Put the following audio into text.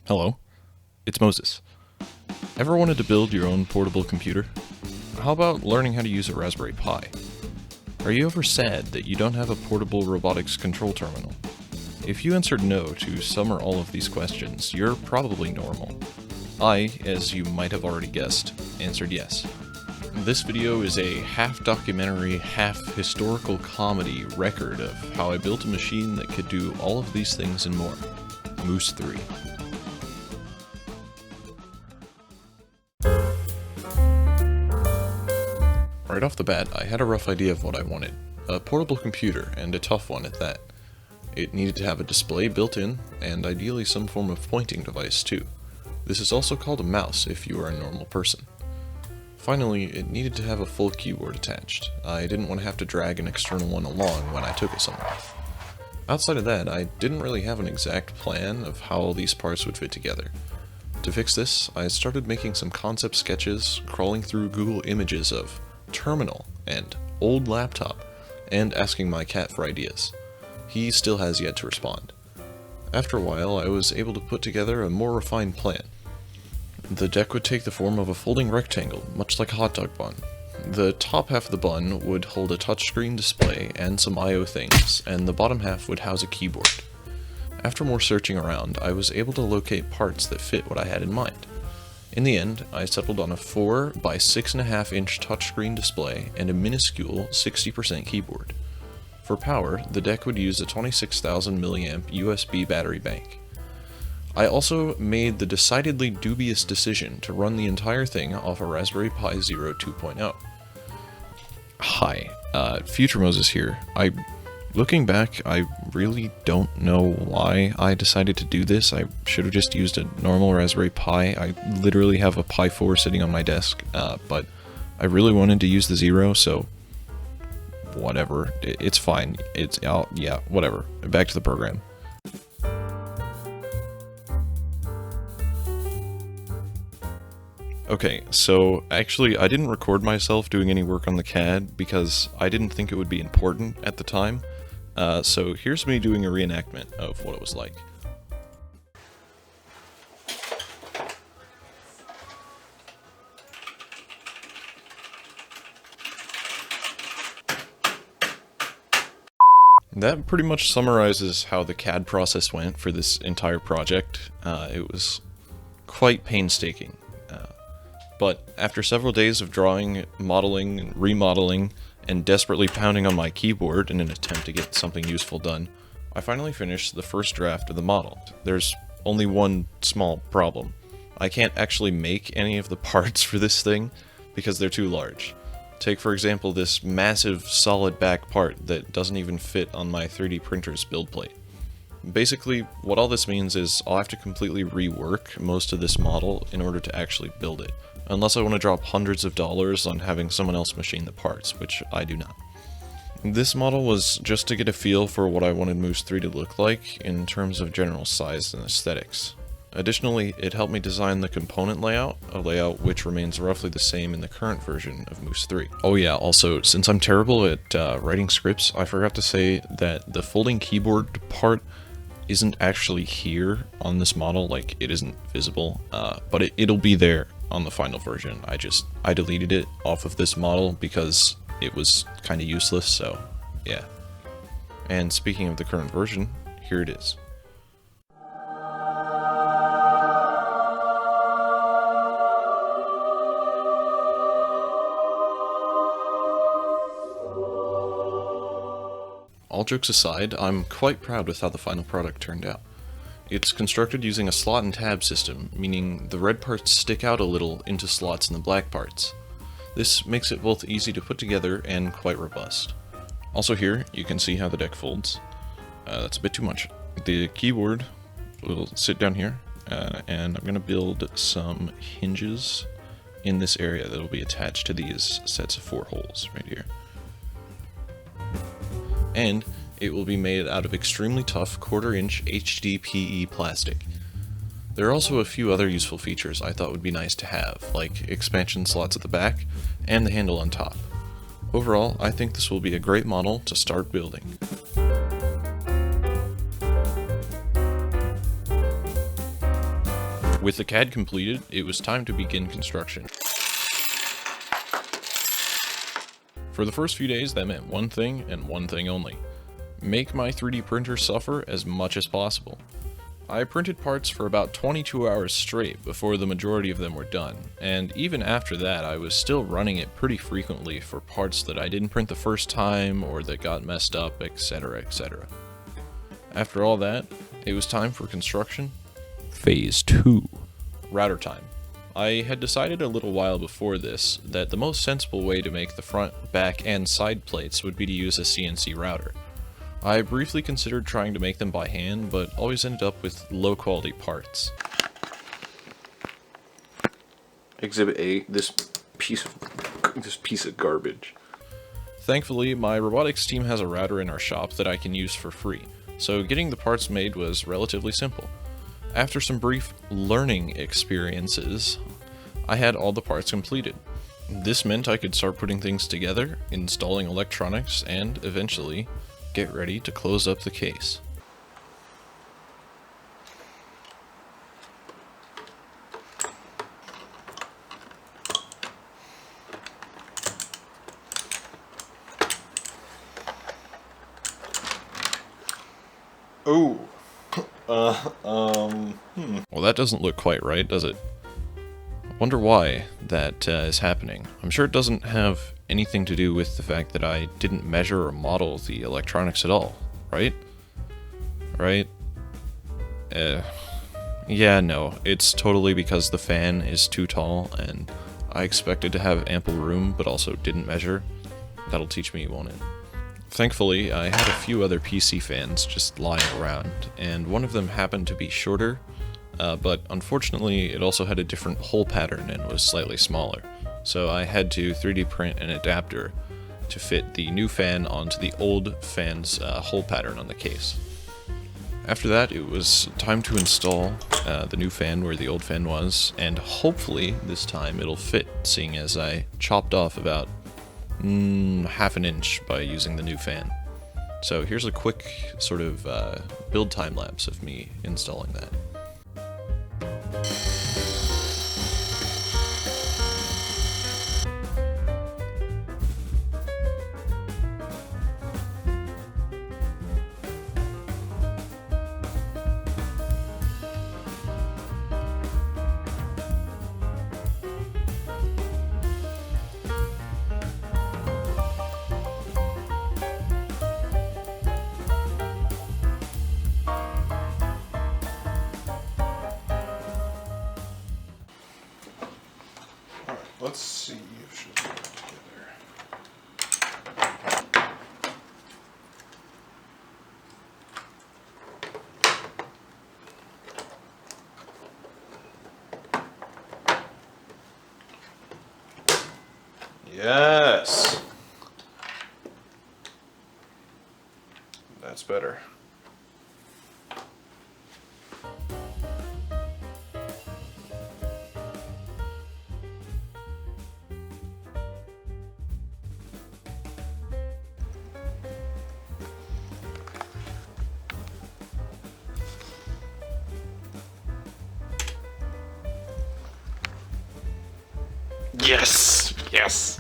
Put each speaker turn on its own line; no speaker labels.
Hello, it's Moses. Ever wanted to build your own portable computer? How about learning how to use a Raspberry Pi? Are you ever sad that you don't have a portable robotics control terminal? If you answered no to some or all of these questions, you're probably normal. I, as you might have already guessed, answered yes. This video is a half-documentary, half-historical comedy record of how I built a machine that could do all of these things and more. Moose 3. Right off the bat, I had a rough idea of what I wanted. A portable computer, and a tough one at that. It needed to have a display built in, and ideally some form of pointing device too. This is also called a mouse if you are a normal person. Finally, it needed to have a full keyboard attached. I didn't want to have to drag an external one along when I took it somewhere. Outside of that, I didn't really have an exact plan of how all these parts would fit together. To fix this, I started making some concept sketches, crawling through Google images of terminal and old laptop, and asking my cat for ideas. He still has yet to respond. After a while, I was able to put together a more refined plan. The deck would take the form of a folding rectangle, much like a hot dog bun. The top half of the bun would hold a touchscreen display and some I/O things, and the bottom half would house a keyboard. After more searching around, I was able to locate parts that fit what I had in mind. In the end, I settled on a 4 by 6.5 inch touchscreen display and a minuscule 60% keyboard. For power, the deck would use a 26,000 mAh USB battery bank. I also made the decidedly dubious decision to run the entire thing off a Raspberry Pi Zero 2.0. Hi, Future Moses here. Looking back, I really don't know why I decided to do this. I should have just used a normal Raspberry Pi. I literally have a Pi 4 sitting on my desk, but I really wanted to use the Zero, so whatever. It's fine. Yeah, whatever. Back to the program. Okay, so actually I didn't record myself doing any work on the CAD because I didn't think it would be important at the time. So here's me doing a reenactment of what it was like. That pretty much summarizes how the CAD process went for this entire project. It was quite painstaking. But after several days of drawing, modeling, and remodeling, and desperately pounding on my keyboard in an attempt to get something useful done, I finally finished the first draft of the model. There's only one small problem. I can't actually make any of the parts for this thing because they're too large. Take for example this massive solid back part that doesn't even fit on my 3D printer's build plate. Basically, what all this means is I'll have to completely rework most of this model in order to actually build it. Unless I want to drop hundreds of dollars on having someone else machine the parts, which I do not. This model was just to get a feel for what I wanted Moose 3 to look like in terms of general size and aesthetics. Additionally, it helped me design the component layout, a layout which remains roughly the same in the current version of Moose 3. Oh yeah, also, since I'm terrible at writing scripts, I forgot to say that the folding keyboard part isn't actually here on this model, like it isn't visible, but it'll be there on the final version. I deleted it off of this model because it was kind of useless, so yeah. And speaking of the current version, here it is. All jokes aside, I'm quite proud with how the final product turned out. It's constructed using a slot and tab system, meaning the red parts stick out a little into slots in the black parts. This makes it both easy to put together and quite robust. Also here, you can see how the deck folds. That's a bit too much. The keyboard will sit down here, and I'm going to build some hinges in this area that will be attached to these sets of 4 holes right here. And it will be made out of extremely tough 1/4 inch HDPE plastic. There are also a few other useful features I thought would be nice to have, like expansion slots at the back and the handle on top. Overall, I think this will be a great model to start building. With the CAD completed, it was time to begin construction. For the first few days, that meant one thing and one thing only: make my 3D printer suffer as much as possible. I printed parts for about 22 hours straight before the majority of them were done, and even after that I was still running it pretty frequently for parts that I didn't print the first time or that got messed up, etc, etc. After all that, it was time for construction. Phase 2. Router time. I had decided a little while before this that the most sensible way to make the front, back, and side plates would be to use a CNC router. I briefly considered trying to make them by hand, but always ended up with low quality parts. Exhibit A, this piece of garbage. Thankfully, my robotics team has a router in our shop that I can use for free, so getting the parts made was relatively simple. After some brief learning experiences, I had all the parts completed. This meant I could start putting things together, installing electronics, and eventually get ready to close up the case. Oh. Well, that doesn't look quite right, does it? I wonder why that is happening. I'm sure it doesn't have anything to do with the fact that I didn't measure or model the electronics at all, right? Right? Yeah, no, it's totally because the fan is too tall and I expected to have ample room but also didn't measure. That'll teach me, won't it? Thankfully, I had a few other PC fans just lying around, and one of them happened to be shorter, but unfortunately it also had a different hole pattern and was slightly smaller. So I had to 3D print an adapter to fit the new fan onto the old fan's hole pattern on the case. After that, it was time to install the new fan where the old fan was, and hopefully this time it'll fit, seeing as I chopped off about half an inch by using the new fan. So here's a quick sort of build time lapse of me installing that. Let's see if she'll put it together. Yes! That's better. Yes! Yes!